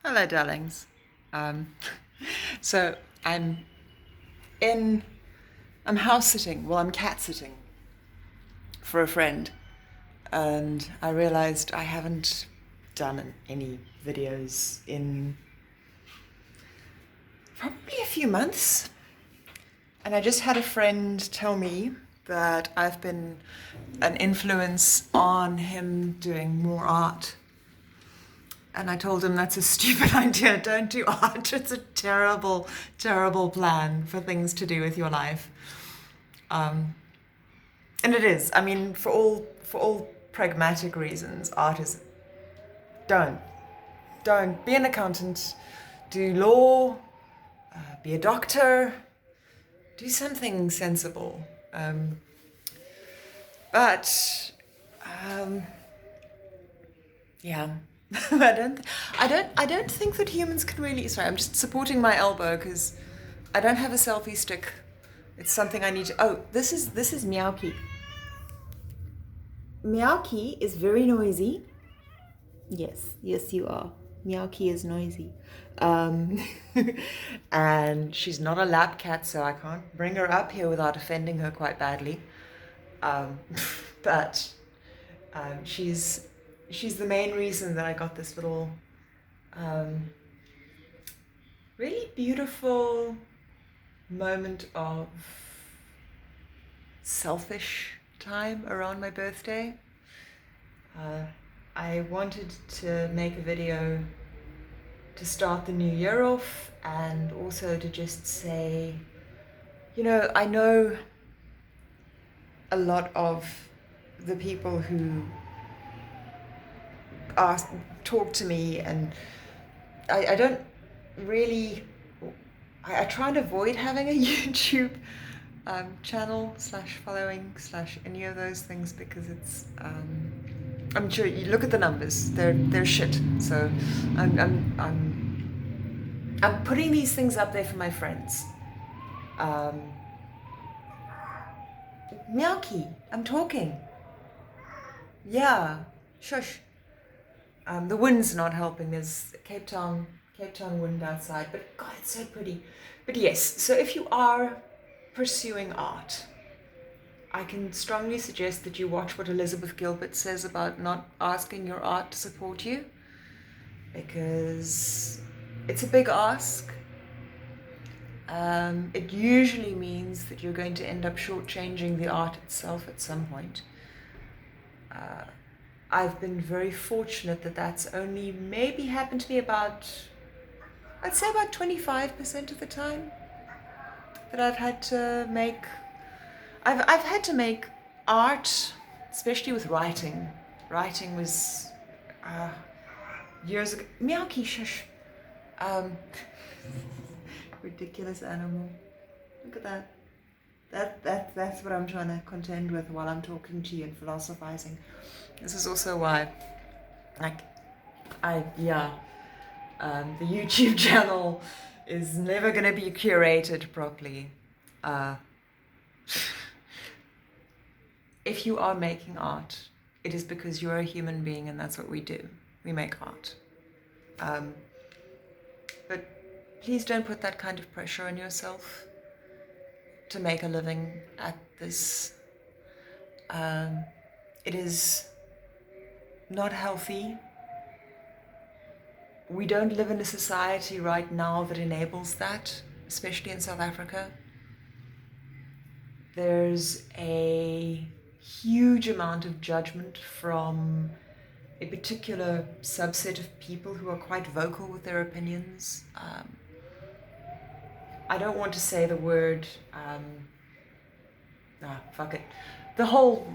Hello, darlings. Um, so I'm in, I'm house sitting, well, I'm cat sitting for a friend, and I realized I haven't done any videos in probably a few months. And I just had a friend tell me that I've been an influence on him doing more art. And I told him that's a stupid idea. Don't do art. It's a terrible, terrible plan for things to do with your life. Um, and it is. I mean, for all pragmatic reasons, art is don't don't be an accountant, do law, be a doctor, do something sensible. But um, yeah. I don't think that humans can really. Sorry, I'm just supporting my elbow because I don't have a selfie stick. It's something I need to. Oh, this is Meowky. Meowky is very noisy. Yes, you are. Meowky is noisy. Um, and she's not a lap cat, so I can't bring her up here without offending her quite badly. Um, but she's the main reason that I got this little um, really beautiful moment of selfish time around my birthday. Uh, I wanted to make a video to start the new year off and also to just say, I know a lot of the people who ask, talk to me, and I don't really, I try and avoid having a YouTube channel slash following slash any of those things because it's I'm sure you look at the numbers, they're shit. So I'm putting these things up there for my friends. Meowky, I'm talking. Yeah, shush. The wind's not helping. There's Cape Town wind outside, but God, it's so pretty. But yes, so if you are pursuing art, I can strongly suggest that you watch what Elizabeth Gilbert says about not asking your art to support you, because it's a big ask. It usually means that you're going to end up shortchanging the art itself at some point. I've been very fortunate that that's only maybe happened to me I'd say about 25% of the time that I've had to make. I've had to make art, especially with writing. Writing was years ago. Meowky, shush. Um, ridiculous animal. Look at that. That's what I'm trying to contend with while I'm talking to you and philosophizing. This is also why, like, the YouTube channel is never going to be curated properly. If you are making art, it is because you're a human being and that's what we do. We make art. But please don't put that kind of pressure on yourself to make a living at this. It is not healthy. We don't live in a society right now that enables that, especially in South Africa. There's a huge amount of judgment from a particular subset of people who are quite vocal with their opinions. I don't want to say the word, fuck it. The whole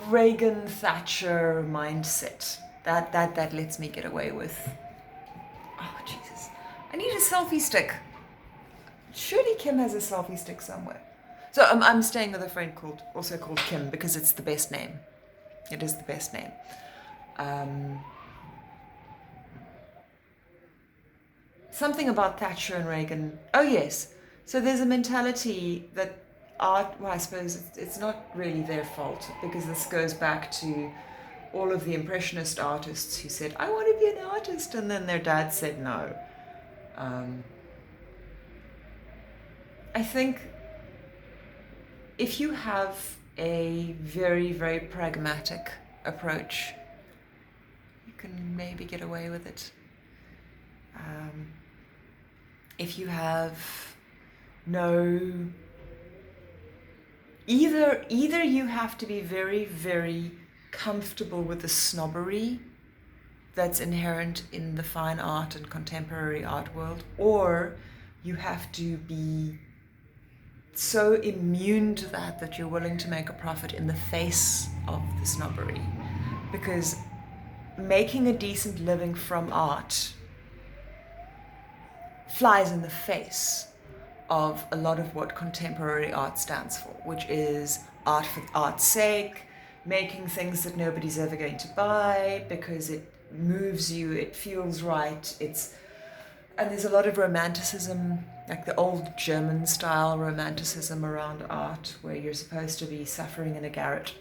Reagan Thatcher mindset. That lets me get away with. Oh, Jesus. I need a selfie stick. Surely Kim has a selfie stick somewhere. So I'm staying with a friend also called Kim because it's the best name. It is the best name. Something about Thatcher and Reagan. Oh, yes. So there's a mentality that art, well, I suppose it's not really their fault because this goes back to all of the Impressionist artists who said, I want to be an artist, and then their dad said no. I think if you have a very, very pragmatic approach, you can maybe get away with it. If you have either you have to be very, very comfortable with the snobbery that's inherent in the fine art and contemporary art world, or you have to be so immune to that you're willing to make a profit in the face of the snobbery. Because making a decent living from art flies in the face of a lot of what contemporary art stands for, which is art for art's sake, making things that nobody's ever going to buy because it moves you, it feels right, and there's a lot of romanticism, like the old German style romanticism around art, where you're supposed to be suffering in a garret.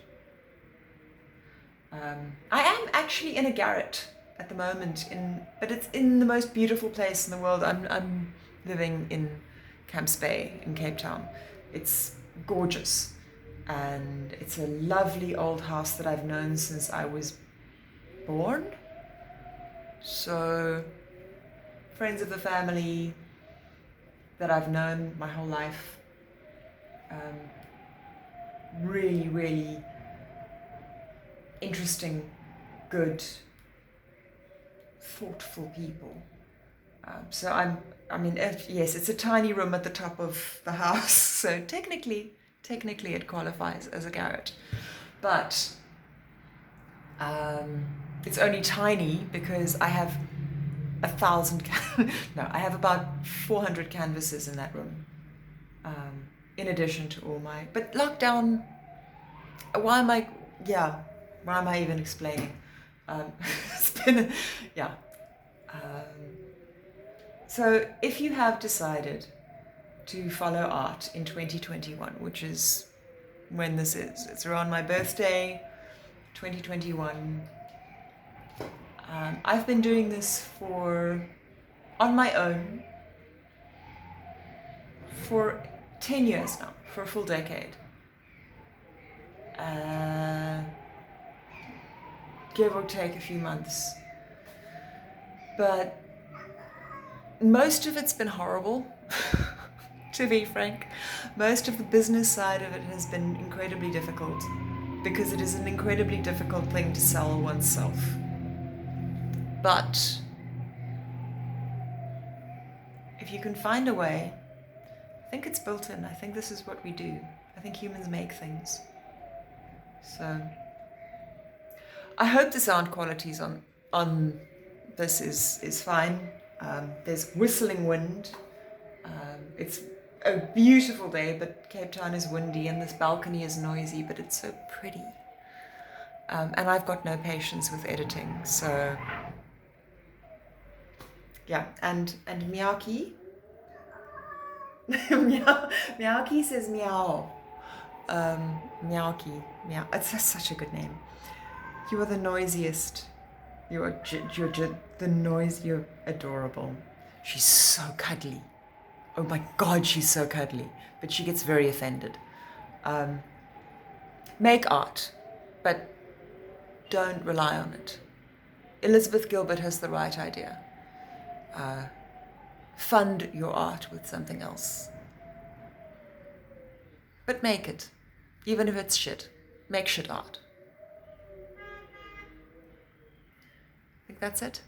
I am actually in a garret at the moment, but it's in the most beautiful place in the world. I'm living in Camps Bay in Cape Town. It's gorgeous, and it's a lovely old house that I've known since I was born. So, friends of the family that I've known my whole life, really, really interesting, good, thoughtful people. Yes, it's a tiny room at the top of the house, so technically it qualifies as a garret. But it's only tiny because I have 1,000, I have about 400 canvases in that room, in addition to all my, but lockdown, why am I even explaining? It's been, so if you have decided to follow art in 2021, which is when this is, it's around my birthday, 2021. I've been doing this on my own for 10 years now, for a full decade. Give or take a few months. But most of it's been horrible, to be frank. Most of the business side of it has been incredibly difficult, because it is an incredibly difficult thing to sell oneself. But if you can find a way, I think it's built in. I think this is what we do. I think humans make things. So I hope the sound qualities on this is fine. There's whistling wind. It's a beautiful day, but Cape Town is windy and this balcony is noisy, but it's so pretty. And I've got no patience with editing, so yeah. And Miyaki, Miyaki says meow. Miyaki, meow. It's such a good name. You are the noisiest. You're the noise. You're adorable. She's so cuddly. Oh my God, she's so cuddly. But she gets very offended. Make art, but don't rely on it. Elizabeth Gilbert has the right idea. Fund your art with something else. But make it. Even if it's shit. Make shit art. I think that's it.